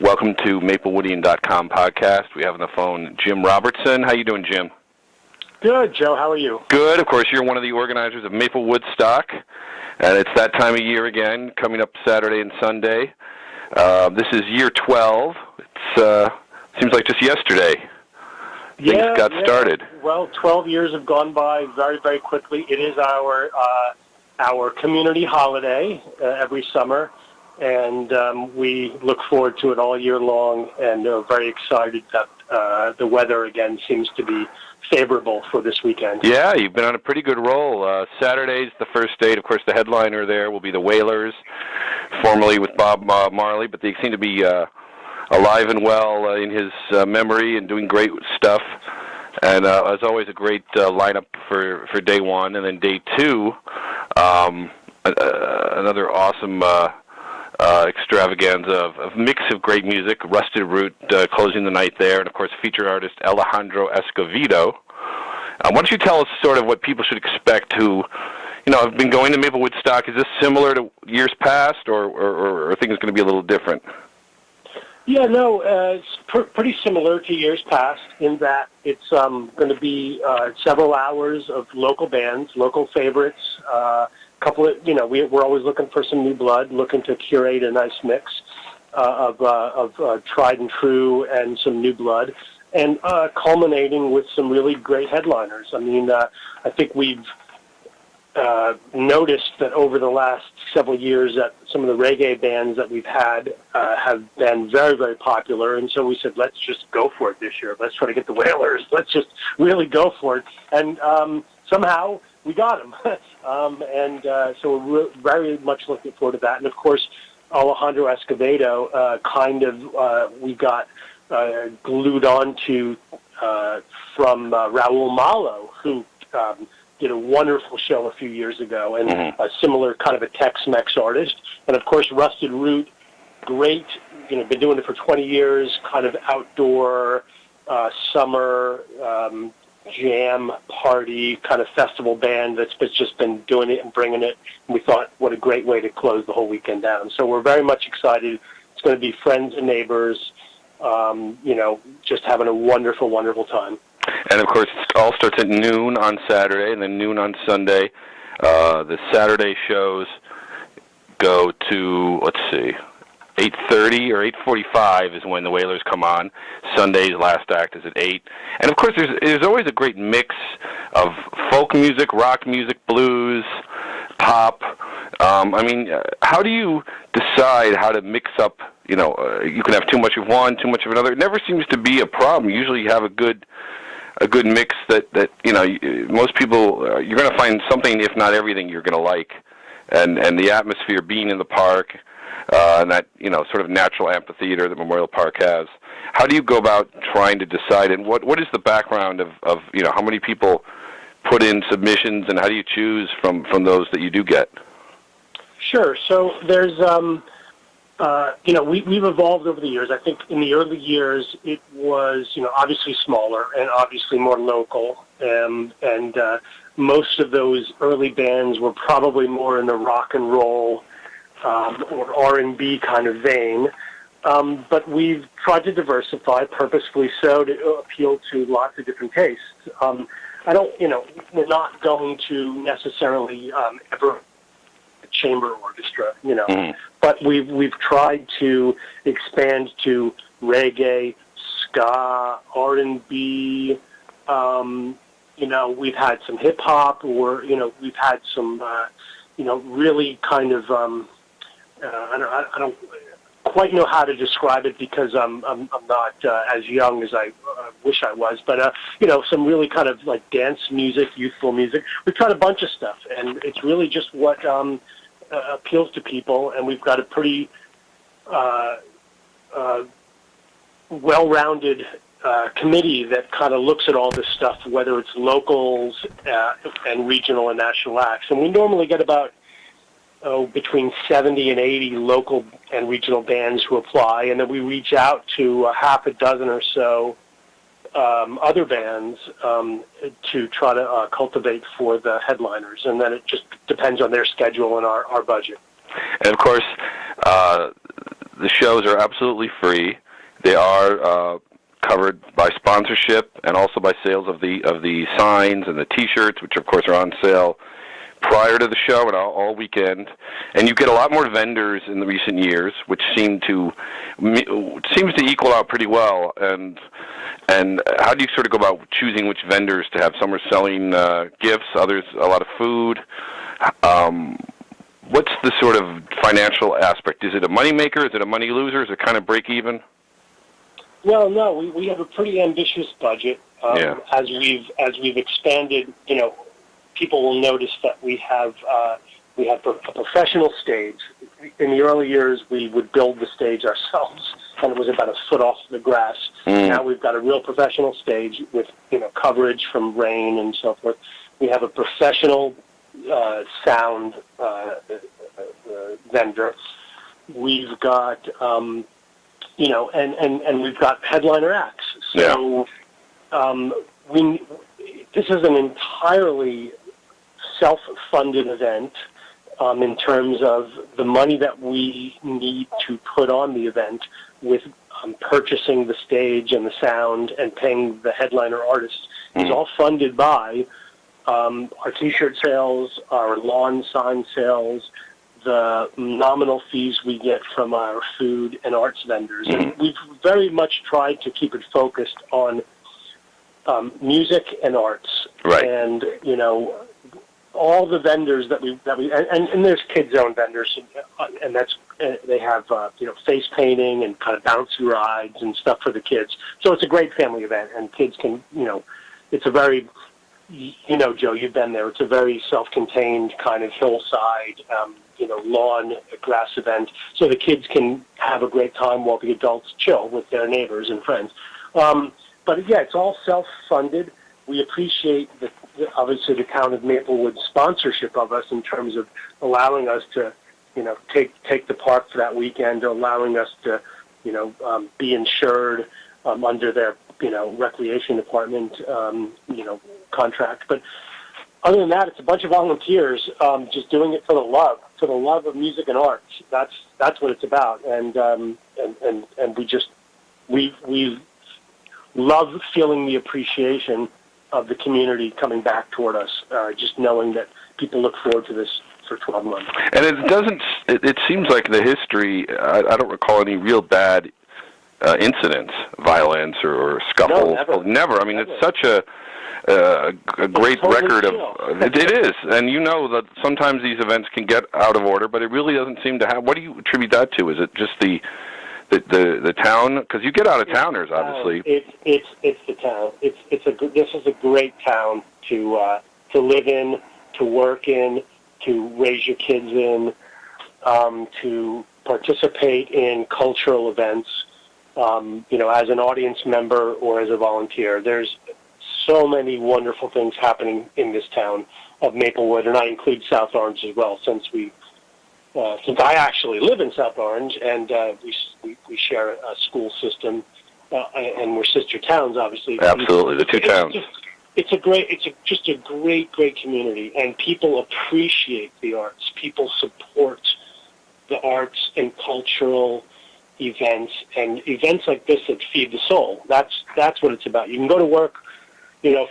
Welcome to maplewoodstock15 podcast. We have on the phone Jim Robertson. How you doing, Jim? Good, Joe. How are you? Good. Of course, you're one of the organizers of Maple Woodstock, and it's that time of year again, coming up Saturday and Sunday. This is year 12. It seems like just yesterday things got started. Well, 12 years have gone by very, very quickly. It is our community holiday every summer, and we look forward to it all year long, and are very excited that the weather again seems to be favorable for this weekend. Yeah, you've been on a pretty good roll. Saturday's the first date. Of course, the headliner there will be the Wailers, formerly with Bob Marley, but they seem to be alive and well in his memory and doing great stuff. And as always, a great lineup for day one. And then day two, another awesome extravaganza of mix of great music. Rusted Root closing the night there, and of course featured artist Alejandro Escovedo. Why don't you tell us sort of what people should expect who, have been going to Maple Woodstock? Is this similar to years past, or are things going to be a little different? Yeah, no, it's pretty similar to years past in that it's going to be several hours of local bands, local favorites. Couple of, we're always looking for some new blood, looking to curate a nice mix of tried and true and some new blood, and culminating with some really great headliners. I mean, I think we've noticed that over the last several years that some of the reggae bands that we've had have been very, very popular, and so we said, let's just go for it this year. Let's try to get the Wailers. Let's just really go for it. And somehow we got them. So we're very much looking forward to that. And, of course, Alejandro Escovedo we got glued onto from Raul Malo, who did a wonderful show a few years ago, and a similar kind of a Tex-Mex artist. And, of course, Rusted Root, great, been doing it for 20 years, kind of outdoor summer jam party kind of festival band that's just been doing it and bringing it. And we thought, what a great way to close the whole weekend down. So we're very much excited. It's going to be friends and neighbors, just having a wonderful, wonderful time. And, of course, it all starts at noon on Saturday and then noon on Sunday. The Saturday shows go to, 8:30 or 8:45 is when the Wailers come on. Sunday's last act is at 8. And, of course, there's always a great mix of folk music, rock music, blues, pop. How do you decide how to mix up, you can have too much of one, too much of another. It never seems to be a problem. Usually you have a good mix that most people, you're going to find something, if not everything, you're going to like. And the atmosphere being in the park, and that, sort of natural amphitheater that Memorial Park has. How do you go about trying to decide, and what is the background of how many people put in submissions, and how do you choose from those that you do get? Sure. So there's, we've evolved over the years. I think in the early years it was, obviously smaller and obviously more local, and most of those early bands were probably more in the rock and roll or R&B kind of vein. But we've tried to diversify purposefully so to appeal to lots of different tastes. We're not going to necessarily ever a chamber orchestra, but we've tried to expand to reggae, ska, R&B. We've had some hip hop, or we've had some really kind of I don't quite know how to describe it because I'm not as young as I wish I was, but some really kind of like dance music, youthful music. We've tried a bunch of stuff, and it's really just what appeals to people. And we've got a pretty well-rounded committee that kind of looks at all this stuff, whether it's locals and regional and national acts. And we normally get about between 70 and 80 local and regional bands who apply, and then we reach out to a half a dozen or so other bands to try to cultivate for the headliners, and then it just depends on their schedule and our budget. And of course, the shows are absolutely free. They are covered by sponsorship and also by sales of the signs and the T-shirts, which of course are on sale prior to the show and all weekend. And you get a lot more vendors in the recent years, which seems to equal out pretty well. And how do you sort of go about choosing which vendors to have? Some are selling gifts, others a lot of food. What's the sort of financial aspect? Is it a moneymaker? Is it a money loser? Is it kind of break even? Well, no, we have a pretty ambitious budget. As we've expanded, people will notice that we have a professional stage. In the early years, we would build the stage ourselves, and it was about a foot off the grass. Now we've got a real professional stage with coverage from rain and so forth. We have a professional sound vendor. We've got and we've got headliner acts. So this is an entirely self-funded event in terms of the money that we need to put on the event with purchasing the stage and the sound and paying the headliner artists is all funded by our T-shirt sales, our lawn sign sales, the nominal fees we get from our food and arts vendors. And we've very much tried to keep it focused on music and arts. Right. And, all the vendors that we and there's kids zone vendors, and that's they have face painting and kind of bouncy rides and stuff for the kids. So it's a great family event, and kids can it's a very Joe, you've been there. It's a very self-contained kind of hillside, lawn grass event, so the kids can have a great time while the adults chill with their neighbors and friends. But yeah, it's all self-funded. We appreciate obviously the town of Maplewood's sponsorship of us in terms of allowing us to, take the park for that weekend, allowing us to, be insured under their, recreation department, contract. But other than that, it's a bunch of volunteers just doing it for the love of music and arts. That's what it's about. And we love feeling the appreciation of the community coming back toward us, just knowing that people look forward to this for 12 months. And it seems like the history, I don't recall any real bad incidents, violence or scuffles. No, never. I mean, it's such a great record of it is, and that sometimes these events can get out of order, but it really doesn't seem to have. What do you attribute that to? Is it just the town? Because you get out of towners, obviously. It's the town. This is a great town to live in, to work in, to raise your kids in, to participate in cultural events. As an audience member or as a volunteer, there's so many wonderful things happening in this town of Maplewood, and I include South Orange as well, since I actually live in South Orange, and we share a school system, and we're sister towns, obviously. Absolutely, the two towns. It's just a great community, and people appreciate the arts. People support the arts and cultural events, and events like this that feed the soul. That's what it's about. You can go to work,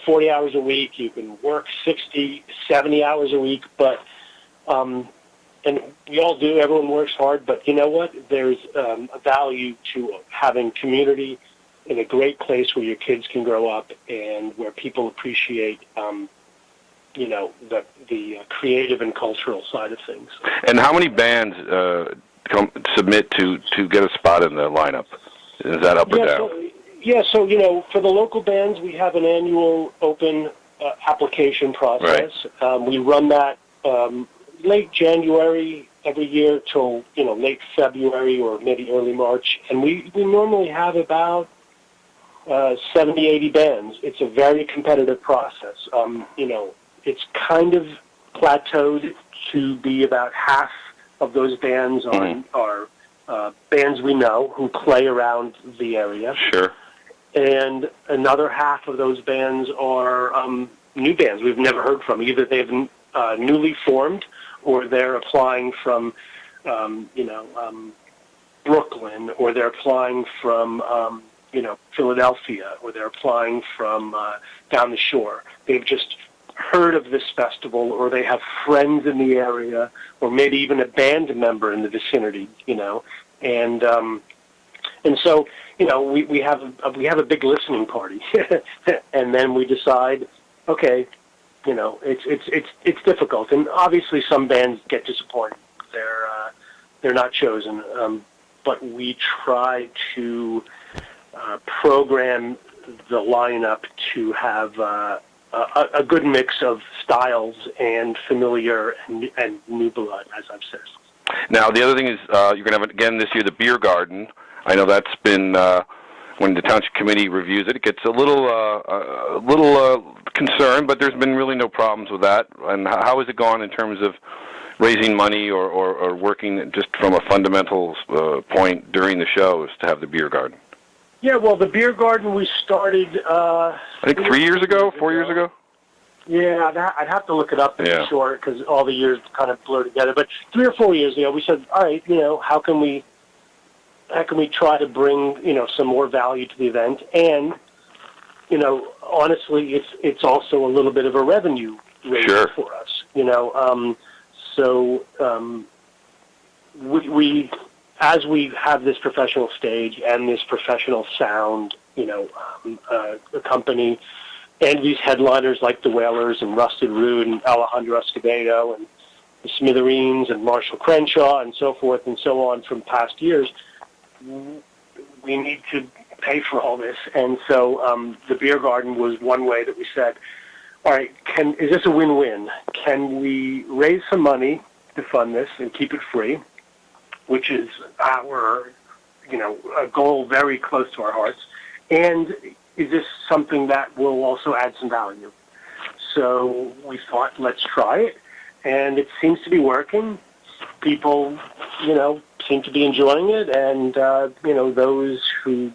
40 hours a week. You can work 60, 70 hours a week, but and we all do. Everyone works hard, but you know what? There's a value to having community in a great place where your kids can grow up and where people appreciate, the creative and cultural side of things. And how many bands submit to get a spot in the lineup? Is that up or down? So for the local bands, we have an annual open application process. Right. We run that late January every year till late February or maybe early March, and we normally have about 70, 80 bands. It's a very competitive process. It's kind of plateaued to be about half of those bands are bands we know who play around the area. Sure. And another half of those bands are new bands we've never heard from. Either they've newly formed or they're applying from, Brooklyn, or they're applying from Philadelphia, or they're applying from down the shore. They've just heard of this festival, or they have friends in the area, or maybe even a band member in the vicinity, and so we have a big listening party, and then we decide, okay, it's difficult, and obviously some bands get disappointed. They're not chosen, but we try to program the lineup to have a good mix of styles and familiar and new blood, as I've said. Now, the other thing is you're going to have, again this year, the beer garden. I know that's been, when the township committee reviews it, it gets a little concerned, but there's been really no problems with that. And how has it gone in terms of raising money or working just from a fundamental point during the shows to have the beer garden? Yeah, well, the beer garden we started... I think 4 years ago? Yeah, I'd have to look it up to be sure, because all the years kind of blur together. But 3 or 4 years ago, we said, all right, how can we try to bring, some more value to the event? And, honestly, it's also a little bit of a revenue raiser for us, So we as we have this professional stage and this professional sound, company, and these headliners like the Wailers and Rusted Root and Alejandro Escobedo and the Smithereens and Marshall Crenshaw and so forth and so on from past years, we need to pay for all this. And so the beer garden was one way that we said, all right, is this a win-win? Can we raise some money to fund this and keep it free, which is our, a goal very close to our hearts, and is this something that will also add some value? So we thought, let's try it, and it seems to be working. People, seem to be enjoying it, and, those who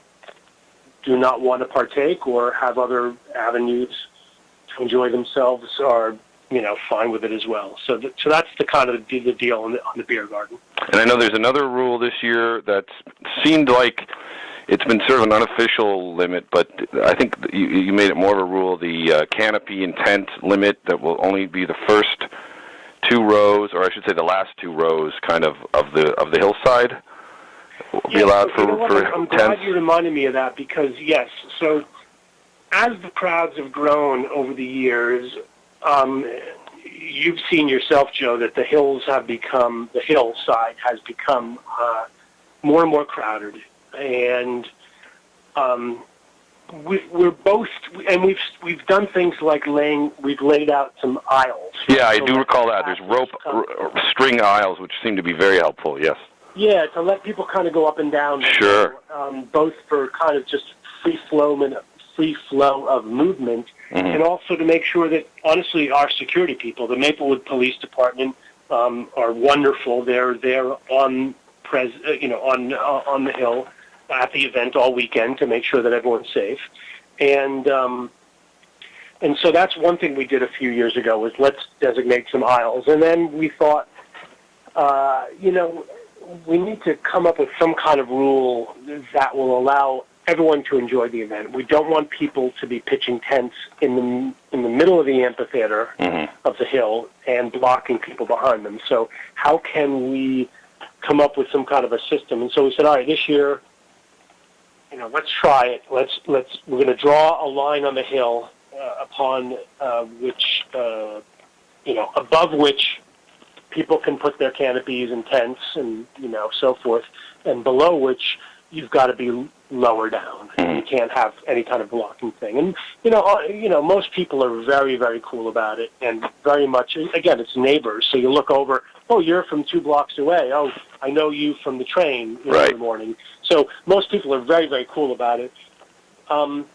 do not want to partake or have other avenues to enjoy themselves are, fine with it as well. So that's the kind of the deal on the beer garden. And I know there's another rule this year that seemed like it's been sort of an unofficial limit, but I think you made it more of a rule, the canopy and tent limit, that will only be the first 2 rows, or I should say the last 2 rows, kind of the hillside will be allowed for I'm tents. glad you reminded me of that, because, yes, so as the crowds have grown over the years, you've seen yourself, Joe, that the hillside has become more and more crowded, and we're both, and we've done things like we've laid out some aisles. Yeah, I do recall that. There's rope string aisles, which seem to be very helpful. Yes. Yeah, to let people kind of go up and down. Sure. Both for kind of just free flow of movement, and also to make sure that, honestly, our security people, the Maplewood Police Department, are wonderful. They're there on the hill at the event all weekend to make sure that everyone's safe, and so that's one thing we did a few years ago, was let's designate some aisles, and then we thought, we need to come up with some kind of rule that will allow everyone to enjoy the event. We don't want people to be pitching tents in the middle of the amphitheater of the hill and blocking people behind them. So how can we come up with some kind of a system? And so we said, all right, this year, let's try it. We're going to draw a line on the hill upon which, above which people can put their canopies and tents and, so forth, and below which you've got to be lower down. You can't have any kind of blocking thing. And, most people are very, very cool about it, and very much, again, it's neighbors. So you look over, oh, you're from 2 blocks away. Oh, I know you from the train in the morning. So most people are very, very cool about it. And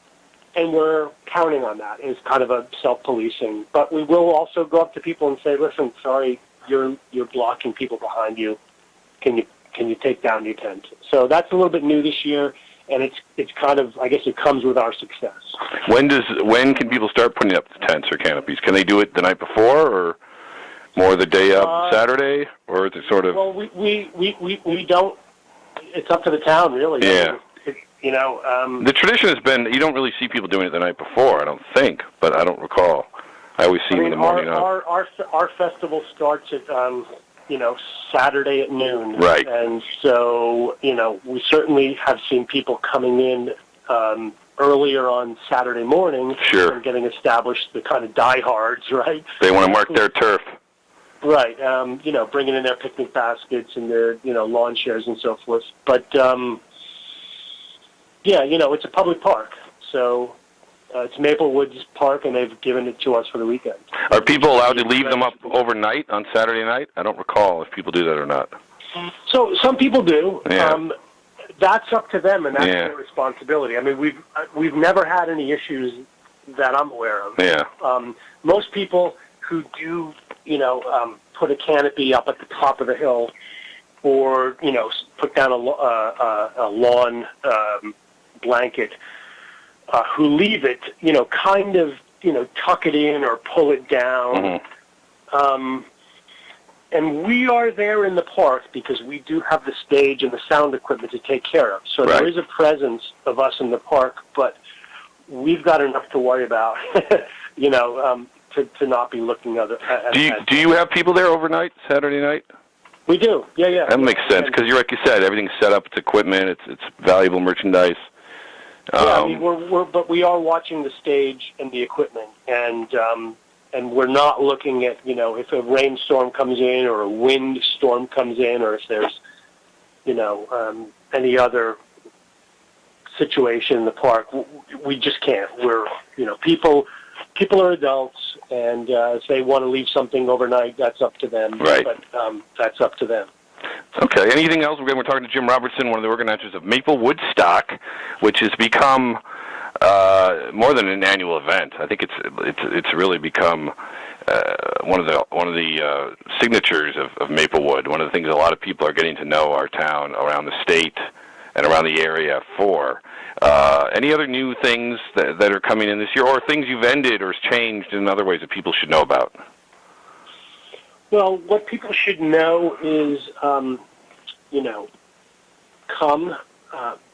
we're counting on that as kind of a self-policing. But we will also go up to people and say, listen, sorry, you're blocking people behind you. Can you take down your tent? So that's a little bit new this year, and it's kind of, I guess it comes with our success. When can people start putting up tents or canopies? Can they do it the night before, or more the day of Saturday, or is it sort of? Well, we don't. it's up to the town, really. Yeah. The tradition has been you don't really see people doing it the night before. I don't think, but I don't recall. I always see them in the morning. Our festival starts at Saturday at noon. Right. And so we certainly have seen people coming in earlier on Saturday morning. Sure. And getting established, the kind of diehards, right? They want to mark their turf. Right. Bringing in their picnic baskets and their lawn chairs and so forth. But it's a public park, so it's Maplewoods Park, and they've given it to us for the weekend. Are people allowed to leave them up overnight on Saturday night? I don't recall if people do that or not. So some people do. Yeah. That's up to them, and that's their responsibility. I mean, we've never had any issues that I'm aware of. Yeah. Most people who do, put a canopy up at the top of the hill, or put down a lawn blanket, who leave it, kind of, tuck it in or pull it down. Mm-hmm. And we are there in the park because we do have the stage and the sound equipment to take care of. So there is a presence of us in the park, but we've got enough to worry about, to not be looking at. Do you have people there overnight, Saturday night? We do, yeah. That makes sense because like you said, everything's set up. It's equipment. It's valuable merchandise. But we are watching the stage and the equipment, and we're not looking at if a rainstorm comes in or a wind storm comes in or if there's any other situation in the park. We just can't. We're people are adults, and if they want to leave something overnight, that's up to them. Right. But that's up to them. Okay. Anything else? We're talking to Jim Robertson, one of the organizers of Maple Woodstock, which has become more than an annual event. I think it's really become one of the signatures of Maplewood. One of the things a lot of people are getting to know our town around the state and around the area for. Any other new things that are coming in this year, or things you've ended or changed in other ways that people should know about? Well, what people should know is, come,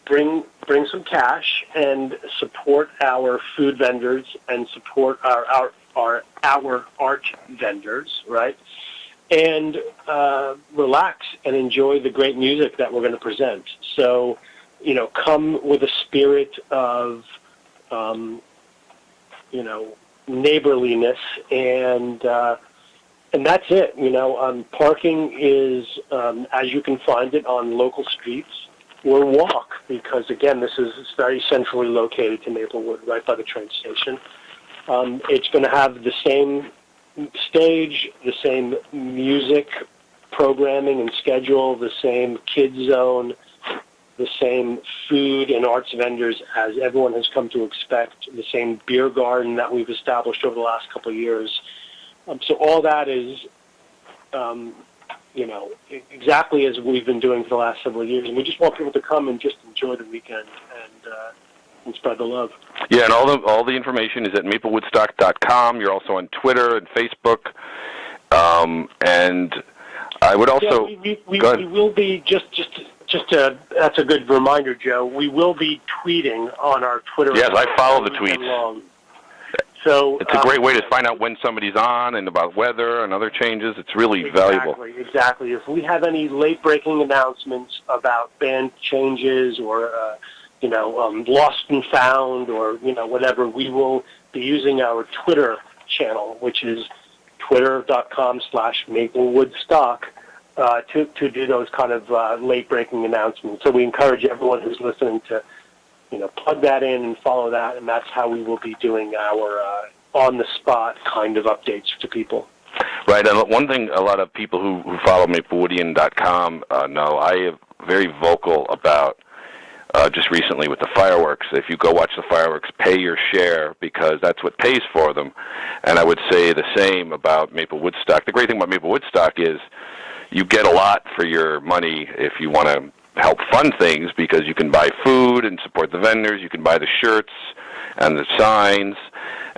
bring some cash and support our food vendors and support our art vendors, right? And relax and enjoy the great music that we're going to present. So, come with a spirit of, neighborliness and that's it. Parking is as you can find it on local streets or walk, because again, this is very centrally located to Maplewood, right by the train station. It's going to have the same stage, the same music programming and schedule, the same kids zone, the same food and arts vendors as everyone has come to expect, the same beer garden that we've established over the last couple of years. So all that is, exactly as we've been doing for the last several years. And we just want people to come and just enjoy the weekend and spread the love. Yeah, and all the information is at maplewoodstock.com. You're also on Twitter and Facebook. And I would also... Yeah, we will be, that's a good reminder, Joe. We will be tweeting on our Twitter. Yes, I follow the tweets. Long. So it's a great way to find out when somebody's on and about weather and other changes. It's really valuable. Exactly. If we have any late-breaking announcements about band changes or, lost and found or, whatever, we will be using our Twitter channel, which is twitter.com/maplewoodstock, to do those kind of late-breaking announcements. So we encourage everyone who's listening to plug that in and follow that, and that's how we will be doing our on-the-spot kind of updates to people. Right, and one thing a lot of people who follow maplewoodian.com know, I am very vocal about just recently with the fireworks. If you go watch the fireworks, pay your share because that's what pays for them. And I would say the same about Maple Woodstock. The great thing about Maple Woodstock is you get a lot for your money if you want to help fund things because you can buy food and support the vendors. You can buy the shirts and the signs,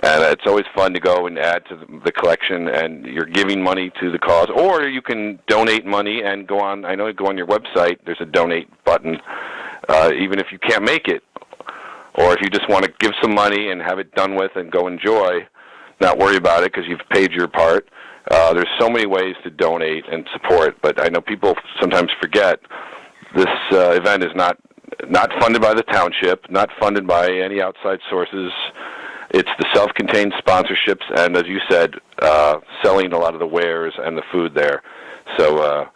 and it's always fun to go and add to the collection, and you're giving money to the cause. Or you can donate money and go on, I know, go on your website, there's a donate button, even if you can't make it. Or if you just want to give some money and have it done with and go enjoy, not worry about it because you've paid your part. There's so many ways to donate and support, but I know people sometimes forget this event is not funded by the township, not funded by any outside sources. It's the self-contained sponsorships and, as you said, selling a lot of the wares and the food there. So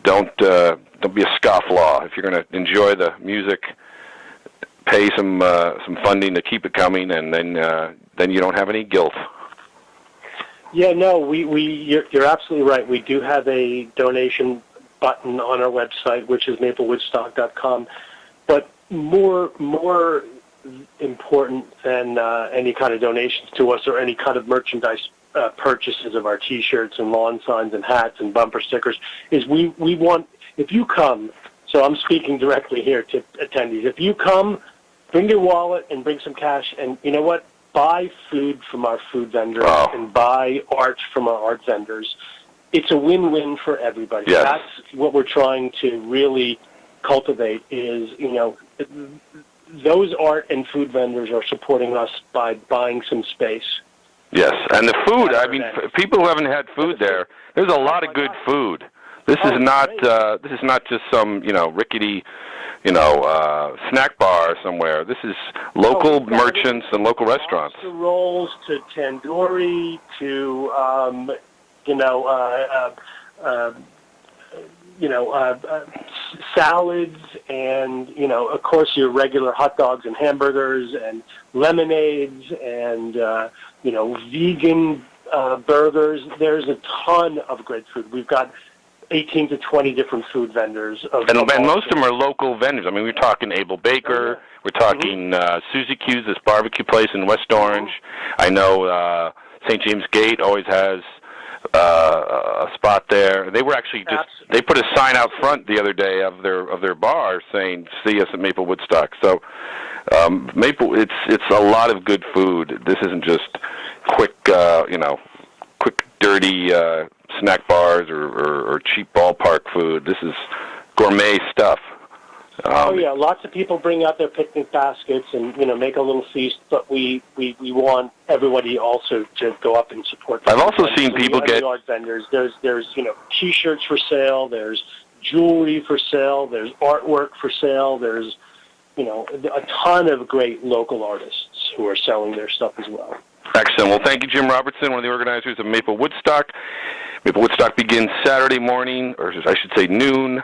don't be a scofflaw. If you're going to enjoy the music, pay some funding to keep it coming, and then you don't have any guilt. Yeah, no, you're absolutely right. We do have a donation button on our website, which is maplewoodstock.com. But more important than any kind of donations to us or any kind of merchandise purchases of our T-shirts and lawn signs and hats and bumper stickers is we want, if you come, so I'm speaking directly here to attendees, if you come, bring your wallet and bring some cash, and you know what? Buy food from our food vendors and buy art from our art vendors. It's a win-win for everybody. Yes. That's what we're trying to really cultivate is, those art and food vendors are supporting us by buying some space. Yes, and the food, I mean, people who haven't had food there's a lot of good food. This is not just some, rickety, snack bar somewhere. This is local merchants and local restaurants. Lobster rolls to tandoori to, salads and, of course, your regular hot dogs and hamburgers and lemonades and, vegan burgers. There's a ton of great food. We've got 18 to 20 different food vendors. And most of them are local vendors. I mean, we're talking Abel Baker. Oh, yeah. We're talking Susie Q's, this barbecue place in West Orange. I know St. James Gate always has a spot there. They were actually they put a sign out front the other day of their bar saying "See us at Maple Woodstock." So it's a lot of good food. This isn't just quick dirty snack bars or cheap ballpark food. This is gourmet stuff. Lots of people bring out their picnic baskets and make a little feast, but we want everybody also to go up and support them. I've also seen people get art vendors. There's T-shirts for sale. There's jewelry for sale. There's artwork for sale. There's a ton of great local artists who are selling their stuff as well. Excellent. Well, thank you, Jim Robertson, one of the organizers of Maple Woodstock. Maple Woodstock begins Saturday morning, or I should say noon,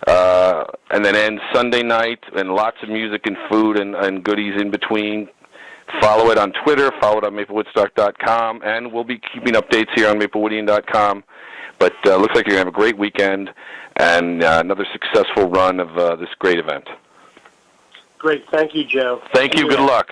and then ends Sunday night, and lots of music and food and goodies in between. Follow it on Twitter, follow it on maplewoodstock.com, and we'll be keeping updates here on maplewoodian.com. But looks like you're going to have a great weekend and another successful run of this great event. Great. Thank you, Joe. Thank you. Good luck.